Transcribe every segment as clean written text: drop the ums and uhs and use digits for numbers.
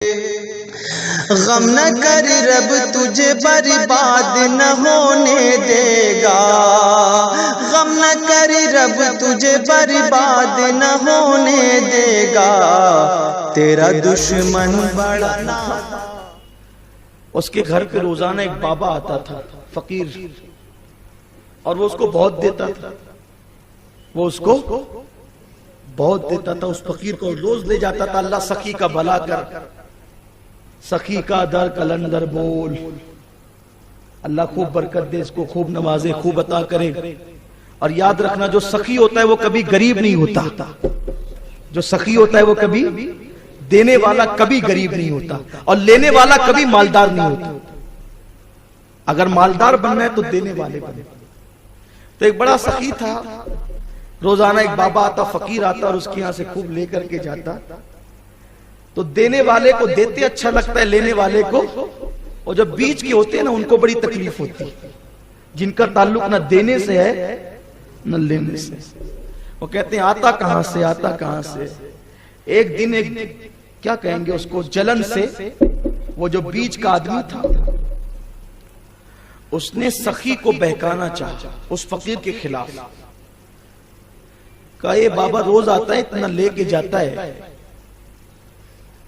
गम न कर रब तुझे बर्बाद न होने देगा, गम न कर रब तुझे बर्बाद न होने देगा, तेरा दुश्मन बड़ा ना। उसके घर पे रोजाना एक बाबा आता था फकीर, और वो उसको बहुत देता था, वो उसको बहुत देता था। उस फकीर को रोज ले जाता था, अल्लाह सखी का भला कर, सखी का दर कलंदर बोल, अल्लाह खूब बरकत दे, इसको खूब नवाजे, खूब अता करे। और याद रखना, जो सखी होता है वो कभी गरीब नहीं होता, जो सखी होता है वो कभी देने वाला कभी गरीब नहीं होता, और लेने वाला कभी मालदार नहीं होता। अगर मालदार बनना है तो देने वाले बने। तो एक बड़ा सखी था, रोजाना एक बाबा आता, फकीर आता और उसके यहां से खूब लेकर के जाता। तो देने वाले को देते अच्छा लगता है, लेने वाले को, और जब बीच के होते हैं ना उनको बड़ी तकलीफ होती है, जिनका ताल्लुक न देने से है न लेने से। वो कहते हैं आता कहां से, आता कहां से। एक दिन एक क्या कहेंगे उसको, जलन से वो जो बीच का आदमी था उसने सखी को बहकाना चाहा उस फकीर के खिलाफ। कहा ये बाबा रोज आता है, इतना लेके जाता है,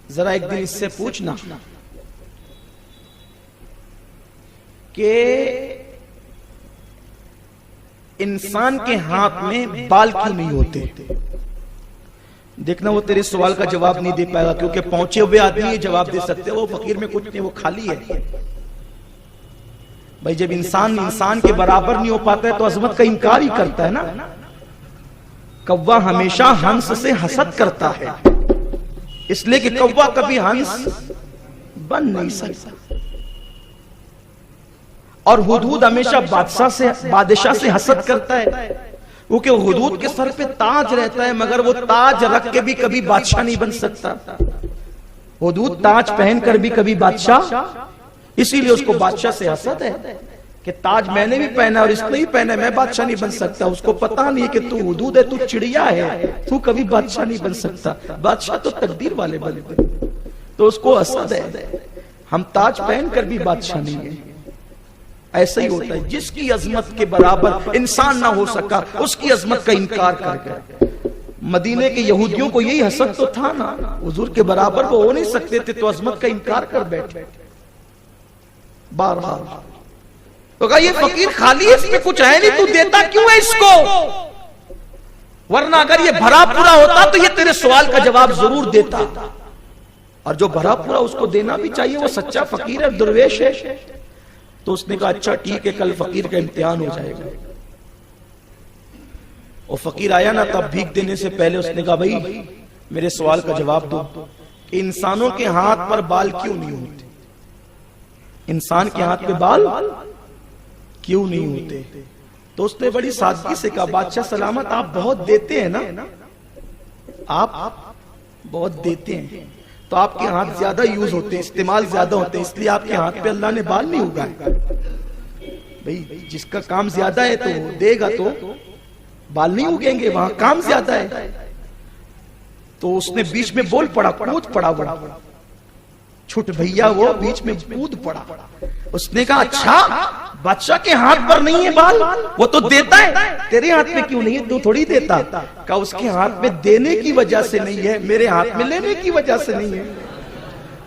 जरा एक दिन इससे पूछना कि इंसान के हाथ में बाल क्यों नहीं होते। देखना वो तेरे सवाल का जवाब नहीं दे पाएगा, क्योंकि पहुंचे हुए आदमी ये जवाब दे सकते, वो फकीर में कुछ नहीं, वो खाली है। भाई जब इंसान इंसान के बराबर नहीं हो पाता है तो अजमत का इनकार ही करता है ना। कौवा हमेशा हंस से हसद करता है, इसलिए कि कौवा कभी हंस बन नहीं सकता। और हुदहुद हमेशा बादशाह से हसद करता है, क्योंकि हुदहुद के सर पे ताज रहता है, मगर वो ताज रख के भी कभी बादशाह नहीं बन सकता। हुदहुद ताज पहनकर भी कभी बादशाह, इसीलिए उसको बादशाह से हसद है कि ताज मैंने भी पहना और इसने भी पहना, मैं बादशाह नहीं बन सकता। उसको पता नहीं है कि तू हुदहुद है, तू चिड़िया है, तू कभी बादशाह नहीं बन सकता। बादशाह तो तकदीर वाले बने, तो उसको हसद है, हम ताज पहनकर भी बादशाह नहीं है। ऐसा ही होता है, जिसकी अजमत के बराबर इंसान ना हो सका उसकी अजमत का इनकार कर गया। मदीने के यहूदियों को यही हसद तो था ना, हुजूर के बराबर वो हो नहीं सकते थे, तो अजमत का इनकार कर बैठे बार-बार। तो कहा ये फकीर खाली है, इसमें कुछ है नहीं, तू देता क्यों है इसको, वरना अगर ये भरा पूरा होता तो ये तेरे सवाल का जवाब जरूर देता। और जो भरा पूरा उसको देना भी चाहिए, वो सच्चा फकीर है, दुर्वेश है। तो उसने कहा अच्छा ठीक है, कल फकीर का इम्तिहान हो जाएगा। और फकीर आया ना, तब भीख देने से पहले उसने कहा भाई मेरे सवाल का जवाब दो कि इंसानों के हाथ पर बाल क्यों नहीं होते, इंसान के हाथ पे बाल क्यों नहीं होते। तो उसने बड़ी सादगी से कहा बादशाह सलामत, आप बहुत देते हैं ना, आप बहुत देते हैं, तो आपके हाथ ज्यादा यूज होते हैं, इस्तेमाल ज्यादा होते हैं, इसलिए आपके हाथ पे अल्लाह ने बाल नहीं उगाए। भाई जिसका काम ज्यादा है तो देगा तो बाल नहीं उगेंगे, वहां काम ज्यादा है। तो उसने बीच में बोल पड़ा, कूद पड़ा, बड़ा छुट भैया वो बीच में कूद पड़ा। उसने कहा अच्छा बादशाह के हाथ पर नहीं है बाल, वो तो देता है, तेरे हाथ में क्यों नहीं है, तू थोड़ी देता। कहा उसके हाथ में देने की वजह से नहीं है, मेरे हाथ में लेने की वजह से नहीं है।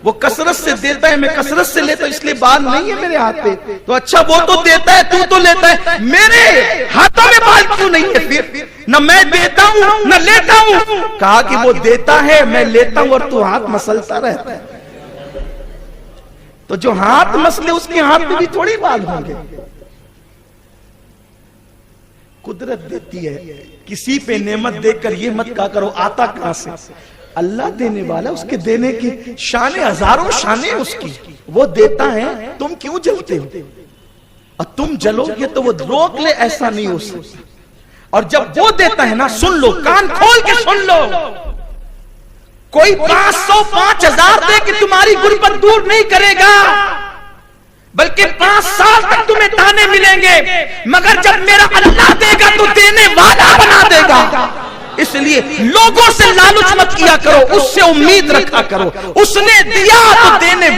वो कसरत से देता है, मैं कसरत से लेता हूं, इसलिए बाल नहीं है मेरे हाथ पे। तो अच्छा वो तो देता है, तू तो लेता है, मेरे हाथों में बाल क्यों नहीं है फिर, न मैं देता हूं न लेता हूं। कहा कि वो देता है, मैं लेता हूं, और तू हाथ मसलता रहता है। तो जो हाथ मसले उसके हाथ में भी थोड़ी बाल होंगे। कुदरत देती है, किसी पे नेमत देकर ये मत कहा करो आता कहां से, अल्लाह देने वाला, उसके देने की शान हजारों शाने उसकी, वो देता है, तुम क्यों जलते हो, और तुम जलोगे तो वो रोक ले, ऐसा नहीं हो सकता। और जब वो देता है ना, सुन लो, कान खोल के सुन लो, कोई 500 5000 दे के तुम्हारी गुर्बत दूर नहीं करेगा, बल्कि 5 साल तक तुम्हें ताने मिलेंगे, मगर जब मेरा अल्लाह देगा तो देने वाला बना देगा। इसलिए लोगों से लालच मत किया करो, उससे उम्मीद रखा करो। उसने दिया तो देने